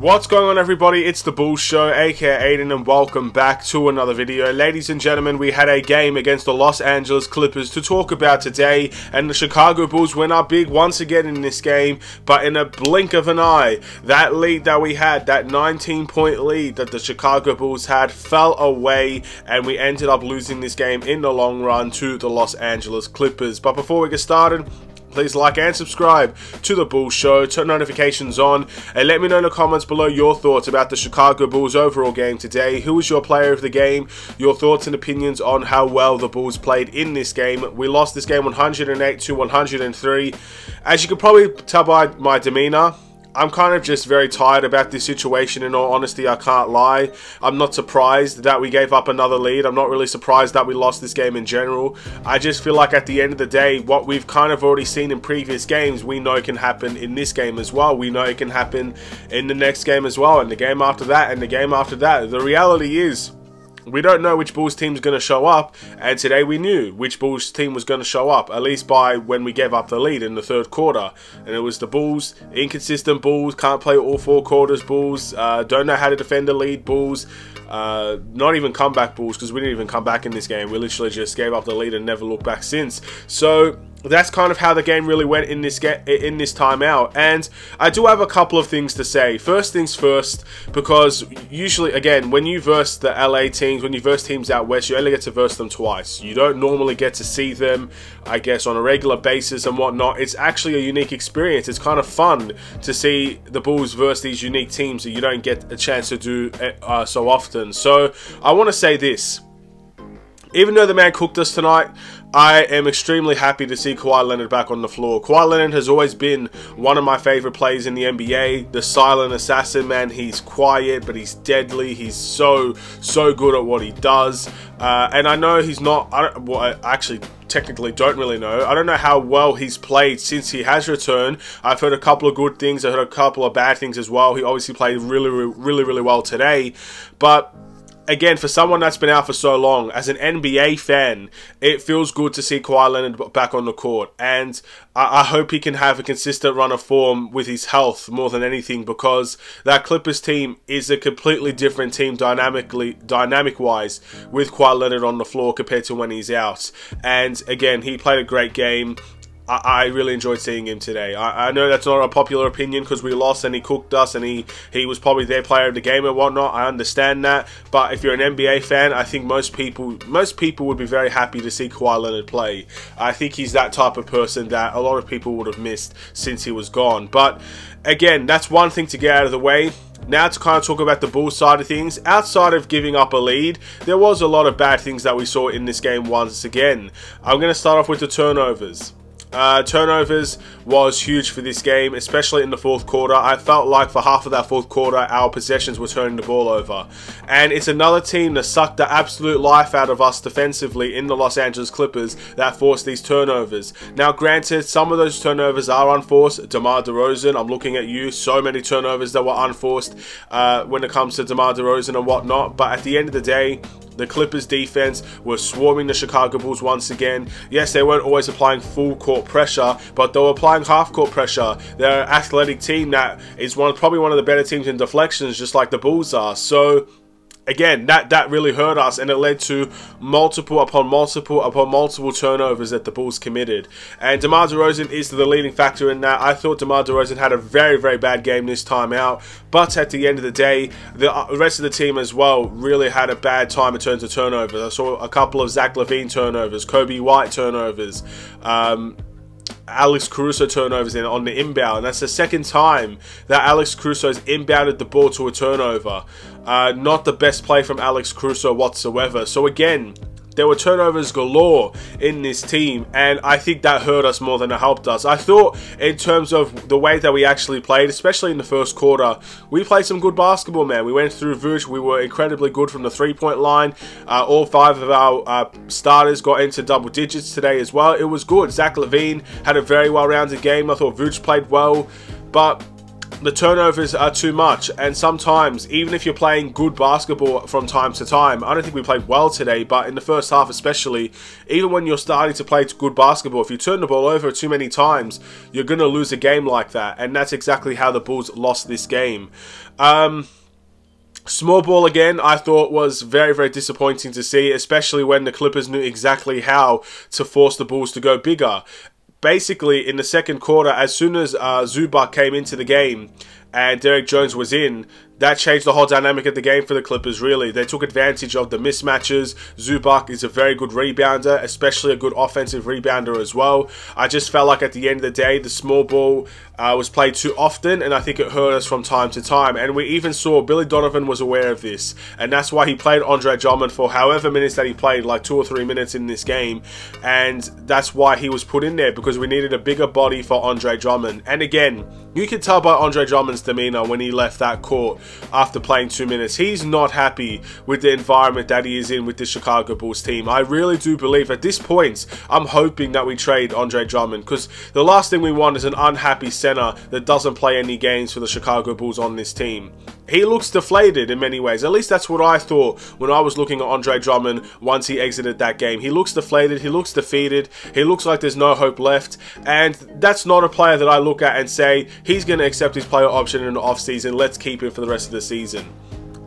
What's going on, everybody? It's the Bulls Show, aka Aiden, and welcome back to another video. Ladies and gentlemen, we had a game against the Los Angeles Clippers to talk about today, and the Chicago Bulls went up big once again in this game, but in a blink of an eye, that lead that we had, that 19-point lead that the Chicago Bulls had, fell away, and we ended up losing this game in the long run to the Los Angeles Clippers. But before we get started, please like and subscribe to the Bulls Show, turn notifications on, and let me know in the comments below your thoughts about the Chicago Bulls overall game today. Who was your player of the game? Your thoughts and opinions on how well the Bulls played in this game. We lost this game 108 to 103. As you can probably tell by my demeanor, I'm kind of just very tired about this situation. In all honesty, I can't lie. I'm not surprised that we gave up another lead. I'm not really surprised that we lost this game in general. I just feel like at the end of the day, what we've kind of already seen in previous games, we know it can happen in this game as well. We know it can happen in the next game as well, and the game after that, and the game after that. The reality is, we don't know which Bulls team is going to show up, and today we knew which Bulls team was going to show up, at least by when we gave up the lead in the third quarter. And it was the Bulls, inconsistent Bulls, can't play all four quarters Bulls, don't know how to defend the lead Bulls, not even comeback Bulls, because we didn't even come back in this game. We literally just gave up the lead and never looked back since. So that's kind of how the game really went in this timeout, and I do have a couple of things to say. First things first, because usually, again, when you verse the LA teams, when you verse teams out west, you only get to verse them twice. You don't normally get to see them, I guess, on a regular basis and whatnot. It's actually a unique experience. It's kind of fun to see the Bulls verse these unique teams that you don't get a chance to do so often. So I want to say this. Even though the man cooked us tonight, I am extremely happy to see Kawhi Leonard back on the floor. Kawhi Leonard has always been one of my favorite players in the NBA. The silent assassin, man. He's quiet, but he's deadly. He's so good at what he does. And I know he's not... I actually technically don't really know. I don't know how well he's played since he has returned. I've heard a couple of good things. I heard a couple of bad things as well. He obviously played really well today. But again, for someone that's been out for so long, as an NBA fan, it feels good to see Kawhi Leonard back on the court. And I hope he can have a consistent run of form with his health more than anything, because that Clippers team is a completely different team dynamic-wise with Kawhi Leonard on the floor compared to when he's out. And again, he played a great game. I really enjoyed seeing him today. I know that's not a popular opinion because we lost and he cooked us and he was probably their player of the game and whatnot. I understand that, but if you're an NBA fan, I think most people would be very happy to see Kawhi Leonard play. I think he's that type of person that a lot of people would have missed since he was gone. But again, that's one thing to get out of the way. Now to kind of talk about the Bulls side of things. Outside of giving up a lead, there was a lot of bad things that we saw in this game once again. I'm going to start off with the turnovers. Turnovers was huge for this game, especially in the fourth quarter. I felt like for half of that fourth quarter, our possessions were turning the ball over. And it's another team that sucked the absolute life out of us defensively in the Los Angeles Clippers that forced these turnovers. Now, granted, some of those turnovers are unforced. DeMar DeRozan, I'm looking at you. So many turnovers that were unforced when it comes to DeMar DeRozan and whatnot. But at the end of the day, the Clippers defense were swarming the Chicago Bulls once again. Yes, they weren't always applying full court pressure, but they were applying half court pressure. They're an athletic team that is probably one of the better teams in deflections, just like the Bulls are. So again, that really hurt us, and it led to multiple upon multiple turnovers that the Bulls committed. And DeMar DeRozan is the leading factor in that. I thought DeMar DeRozan had a very bad game this time out, but at the end of the day, the rest of the team as well really had a bad time in terms of turnovers. I saw a couple of Zach LaVine turnovers, Kobe White turnovers, Alex Caruso turnovers on the inbound. That's the second time that Alex Caruso has inbounded the ball to a turnover. Not the best play from Alex Caruso whatsoever. So again, there were turnovers galore in this team, and I think that hurt us more than it helped us. I thought in terms of the way that we actually played, especially in the first quarter, we played some good basketball, man. We went through Vooch. We were incredibly good from the three-point line. All five of our starters got into double digits today as well. It was good. Zach LaVine had a very well-rounded game. I thought Vooch played well, but the turnovers are too much, and sometimes, even if you're playing good basketball from time to time, I don't think we played well today, but in the first half especially, even when you're starting to play good basketball, if you turn the ball over too many times, you're going to lose a game like that, and that's exactly how the Bulls lost this game. Small ball again, I thought was very, very disappointing to see, especially when the Clippers knew exactly how to force the Bulls to go bigger. Basically, in the second quarter, as soon as Zubac came into the game and Derrick Jones was in, that changed the whole dynamic of the game for the Clippers, really. They took advantage of the mismatches. Zubac is a very good rebounder, especially a good offensive rebounder as well. I just felt like at the end of the day, the small ball was played too often, and I think it hurt us from time to time. And we even saw Billy Donovan was aware of this, and that's why he played Andre Drummond for however minutes that he played, like 2 or 3 minutes in this game. And that's why he was put in there, because we needed a bigger body for Andre Drummond. And again, you can tell by Andre Drummond's demeanor when he left that court after playing 2 minutes. He's not happy with the environment that he is in with the Chicago Bulls team. I really do believe at this point, I'm hoping that we trade Andre Drummond, because the last thing we want is an unhappy center that doesn't play any games for the Chicago Bulls on this team. He looks deflated in many ways. At least that's what I thought when I was looking at Andre Drummond once he exited that game. He looks deflated. He looks defeated. He looks like there's no hope left. And that's not a player that I look at and say, he's going to accept his player option in the offseason. Let's keep him for the rest of the season.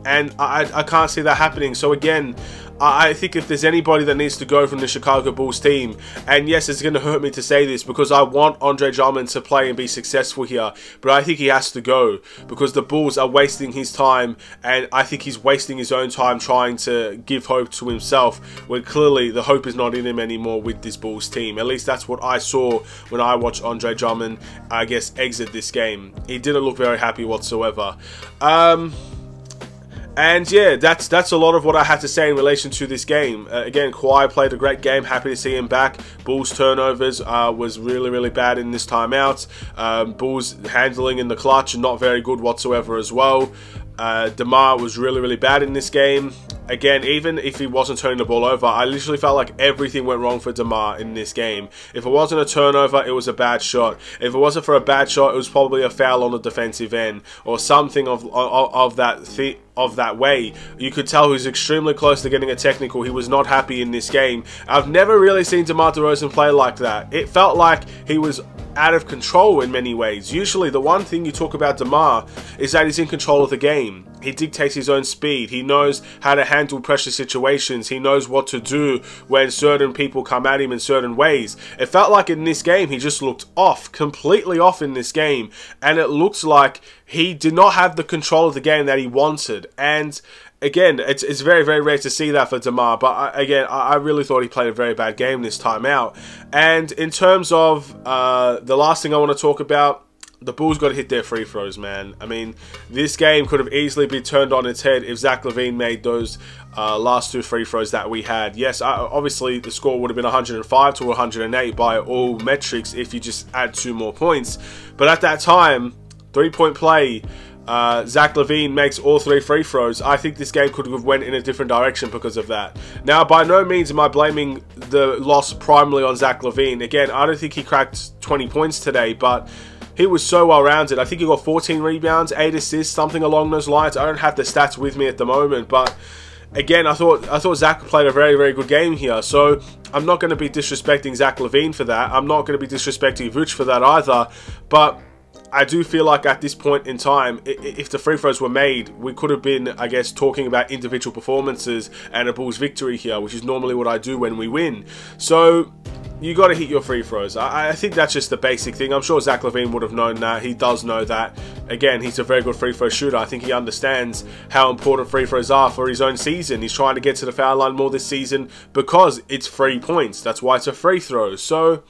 And I can't see that happening. So again, I think if there's anybody that needs to go from the Chicago Bulls team, and yes, it's going to hurt me to say this because I want Andre Drummond to play and be successful here, but I think he has to go because the Bulls are wasting his time, and I think he's wasting his own time trying to give hope to himself when clearly the hope is not in him anymore with this Bulls team. At least that's what I saw when I watched Andre Drummond, I guess, exit this game. He didn't look very happy whatsoever. And yeah, that's a lot of what I had to say in relation to this game. Again, Kawhi played a great game. Happy to see him back. Bulls turnovers was really, really bad in this timeout. Bulls handling in the clutch, not very good whatsoever as well. DeMar was really, really bad in this game. Again, even if he wasn't turning the ball over, I literally felt like everything went wrong for DeMar in this game. If it wasn't a turnover, it was a bad shot. If it wasn't for a bad shot, it was probably a foul on the defensive end or something of that way. You could tell he was extremely close to getting a technical. He was not happy in this game. I've never really seen DeMar DeRozan play like that. It felt like he was out of control in many ways. Usually the one thing you talk about DeMar is that he's in control of the game. He dictates his own speed. He knows how to handle pressure situations. He knows what to do when certain people come at him in certain ways. It felt like in this game he just looked off, completely off in this game, and it looks like he did not have the control of the game that he wanted. And again, it's very, very rare to see that for DeMar, but I really thought he played a very bad game this time out. And in terms of the last thing I want to talk about, the Bulls got to hit their free throws, man. I mean, this game could have easily been turned on its head if Zach LaVine made those last 2 free throws that we had. Yes, obviously the score would have been 105 to 108 by all metrics if you just add 2 more points. But at that time, 3-point play, Zach LaVine makes all 3 free throws. I think this game could have went in a different direction because of that. Now, by no means am I blaming the loss primarily on Zach LaVine. Again, I don't think he cracked 20 points today, but he was so well-rounded. I think he got 14 rebounds, 8 assists, something along those lines. I don't have the stats with me at the moment, but again, I thought Zach played a very, very good game here. So I'm not going to be disrespecting Zach LaVine for that. I'm not going to be disrespecting Vooch for that either. But I do feel like at this point in time, if the free throws were made, we could have been, I guess, talking about individual performances and a Bulls victory here, which is normally what I do when we win. So you got to hit your free throws. I think that's just the basic thing. I'm sure Zach LaVine would have known that. He does know that. Again, he's a very good free throw shooter. I think he understands how important free throws are for his own season. He's trying to get to the foul line more this season because it's 3 points. That's why it's a free throw. So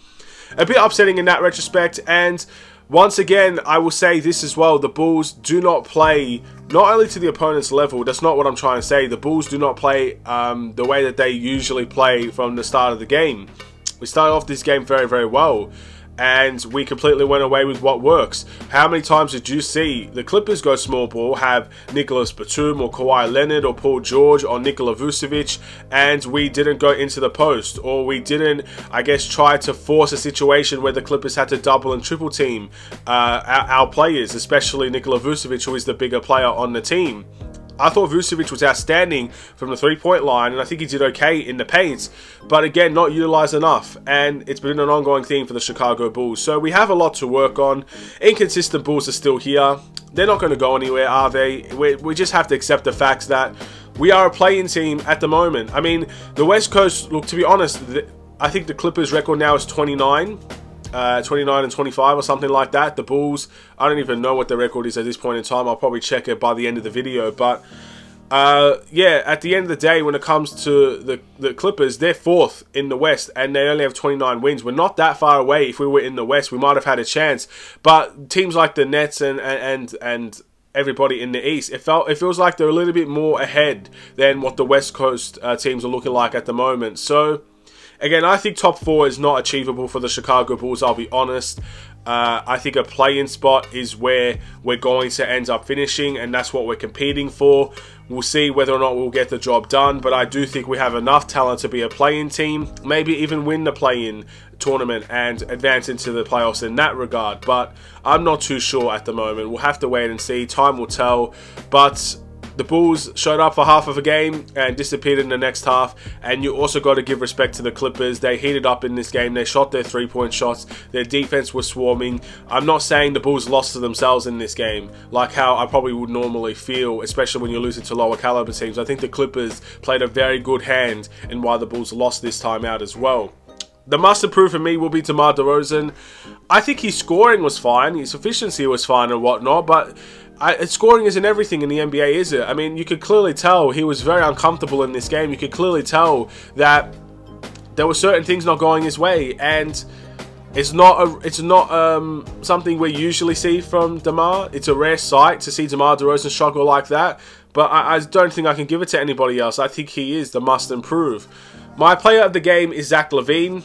a bit upsetting in that retrospect. And once again, I will say this as well. The Bulls do not play not only to the opponent's level. That's not what I'm trying to say. The Bulls do not play the way that they usually play from the start of the game. We started off this game very, very well. and we completely went away with what works. How many times did you see the Clippers go small ball, have Nicholas Batum or Kawhi Leonard or Paul George or Nikola Vucevic, and we didn't go into the post, or we didn't, I guess, try to force a situation where the Clippers had to double and triple team our players, especially Nikola Vucevic, who is the bigger player on the team. I thought Vucevic was outstanding from the three-point line, and I think he did okay in the paint, but again, not utilized enough, and it's been an ongoing theme for the Chicago Bulls. So we have a lot to work on. Inconsistent Bulls are still here. They're not going to go anywhere, are they? We just have to accept the facts that we are a play-in team at the moment. I mean, the West Coast, look, to be honest, I think the Clippers' record now is 29 and 25 or something like that. The Bulls, I don't even know what the record is at this point in time. I'll probably check it by the end of the video. But yeah, at the end of the day, when it comes to the Clippers, they're 4th in the West and they only have 29 wins. We're not that far away. If we were in the West, we might have had a chance. But teams like the Nets and everybody in the East, it feels like they're a little bit more ahead than what the West Coast teams are looking like at the moment. So again, I think top 4 is not achievable for the Chicago Bulls, I'll be honest. I think a play-in spot is where we're going to end up finishing, and that's what we're competing for. We'll see whether or not we'll get the job done, but I do think we have enough talent to be a play-in team, maybe even win the play-in tournament and advance into the playoffs in that regard. But I'm not too sure at the moment. We'll have to wait and see. Time will tell. But the Bulls showed up for half of a game and disappeared in the next half. And you also got to give respect to the Clippers. They heated up in this game. They shot their three-point shots. Their defense was swarming. I'm not saying the Bulls lost to themselves in this game, like how I probably would normally feel, especially when you're losing to lower caliber teams. I think the Clippers played a very good hand in why the Bulls lost this time out as well. The must-improve for me will be DeMar DeRozan. I think his scoring was fine, his efficiency was fine and whatnot, but scoring isn't everything in the NBA, is it? I mean, you could clearly tell he was very uncomfortable in this game. You could clearly tell that there were certain things not going his way, and it's not something we usually see from DeMar. It's a rare sight to see DeMar DeRozan struggle like that, but I don't think I can give it to anybody else. I think he is the must-improve. My player of the game is Zach LaVine.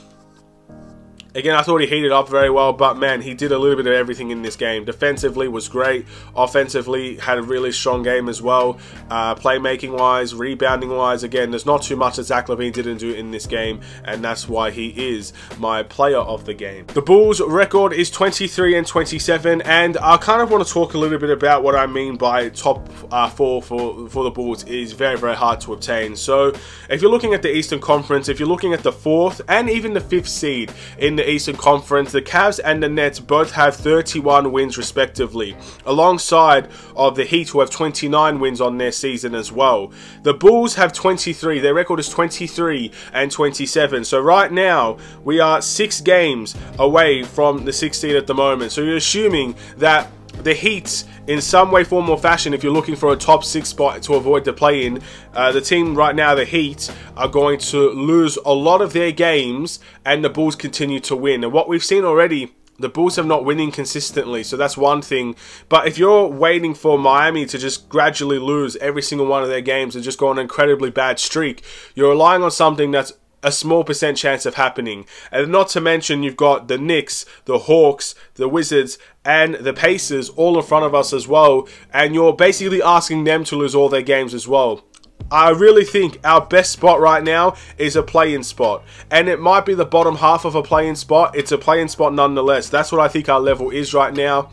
Again, I thought he heated up very well, but man, he did a little bit of everything in this game. Defensively was great. Offensively, had a really strong game as well. Playmaking-wise, rebounding-wise, again, there's not too much that Zach LaVine didn't do in this game, and that's why he is my player of the game. The Bulls' record is 23 and 27, and I kind of want to talk a little bit about what I mean by top 4 for the Bulls is very, very hard to obtain. So, if you're looking at the Eastern Conference, if you're looking at the 4th and even the 5th seed in the Eastern Conference, the Cavs and the Nets both have 31 wins respectively, alongside of the Heat, who have 29 wins on their season as well. The Bulls have 23. Their record is 23 and 27. So right now we are 6 games away from the 6th seed at the moment. So you're assuming that the Heat, in some way, form or fashion, if you're looking for a top 6 spot to avoid the play-in, the team right now, the Heat, are going to lose a lot of their games and the Bulls continue to win. And what we've seen already, the Bulls have not winning consistently, so that's one thing. But if you're waiting for Miami to just gradually lose every single one of their games and just go on an incredibly bad streak, you're relying on something that's a small % chance of happening. And not to mention, you've got the Knicks, the Hawks, the Wizards, and the Pacers all in front of us as well. And you're basically asking them to lose all their games as well. I really think our best spot right now is a play-in spot. And it might be the bottom half of a play-in spot. It's a play-in spot nonetheless. That's what I think our level is right now.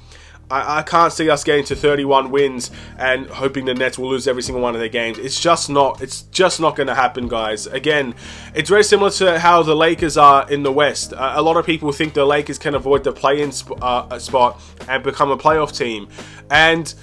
I can't see us getting to 31 wins and hoping the Nets will lose every single one of their games. It's just not going to happen, guys. Again, it's very similar to how the Lakers are in the West. A lot of people think the Lakers can avoid the play-in spot and become a playoff team. And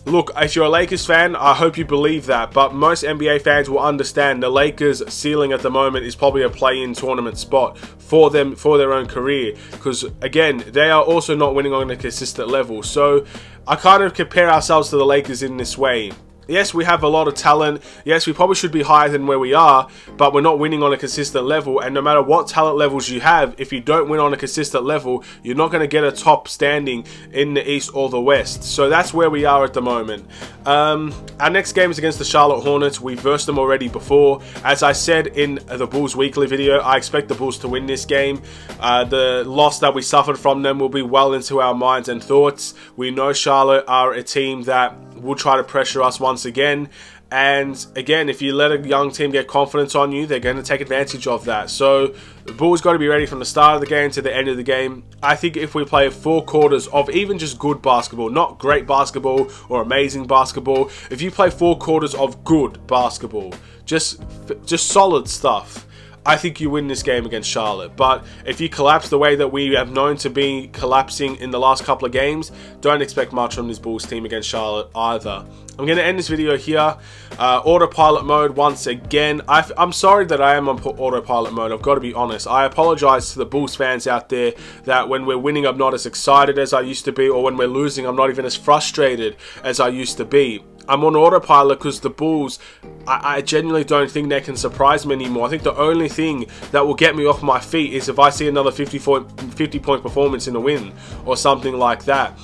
look, if you're a Lakers fan, I hope you believe that, but most NBA fans will understand the Lakers' ceiling at the moment is probably a play-in tournament spot for them, for their own career, because again, they are also not winning on a consistent level. So I kind of compare ourselves to the Lakers in this way. Yes, we have a lot of talent. Yes, we probably should be higher than where we are, but we're not winning on a consistent level. And no matter what talent levels you have, if you don't win on a consistent level, you're not going to get a top standing in the East or the West. So that's where we are at the moment. Our next game is against the Charlotte Hornets. We versed them already before. As I said in the Bulls Weekly video, I expect the Bulls to win this game. The loss that we suffered from them will be well into our minds and thoughts. We know Charlotte are a team that will try to pressure us once again, and again, if you let a young team get confidence on you, they're going to take advantage of that. So the Bulls got to be ready from the start of the game to the end of the game. I think if we play 4 quarters of even just good basketball, not great basketball or amazing basketball, if you play 4 quarters of good basketball, just solid stuff, I think you win this game against Charlotte. But if you collapse the way that we have known to be collapsing in the last couple of games, don't expect much from this Bulls team against Charlotte either. I'm going to end this video here. Autopilot mode once again. I'm sorry that I am on autopilot mode. I've got to be honest. I apologize to the Bulls fans out there that when we're winning, I'm not as excited as I used to be, or when we're losing, I'm not even as frustrated as I used to be. I'm on autopilot because the Bulls, I genuinely don't think they can surprise me anymore. I think the only thing that will get me off my feet is if I see another 50-point performance in a win or something like that.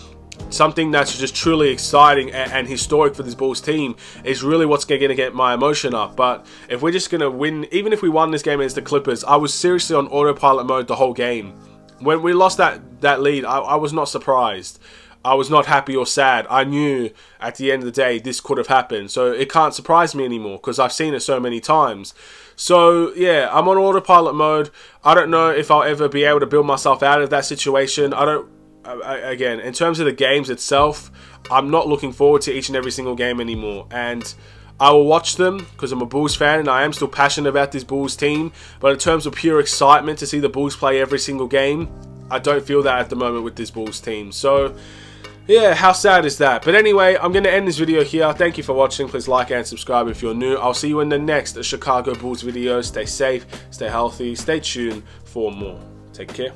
Something that's just truly exciting and historic for this Bulls team is really what's going to get my emotion up. But if we're just going to win, even if we won this game against the Clippers, I was seriously on autopilot mode the whole game. When we lost that lead, I was not surprised. I was not happy or sad. I knew at the end of the day this could have happened. So it can't surprise me anymore because I've seen it so many times. So yeah, I'm on autopilot mode. I don't know if I'll ever be able to build myself out of that situation. Again, in terms of the games itself, I'm not looking forward to each and every single game anymore. And I will watch them because I'm a Bulls fan and I am still passionate about this Bulls team. But in terms of pure excitement to see the Bulls play every single game, I don't feel that at the moment with this Bulls team. So yeah, how sad is that? But anyway, I'm going to end this video here. Thank you for watching. Please like and subscribe if you're new. I'll see you in the next Chicago Bulls video. Stay safe, stay healthy, stay tuned for more. Take care.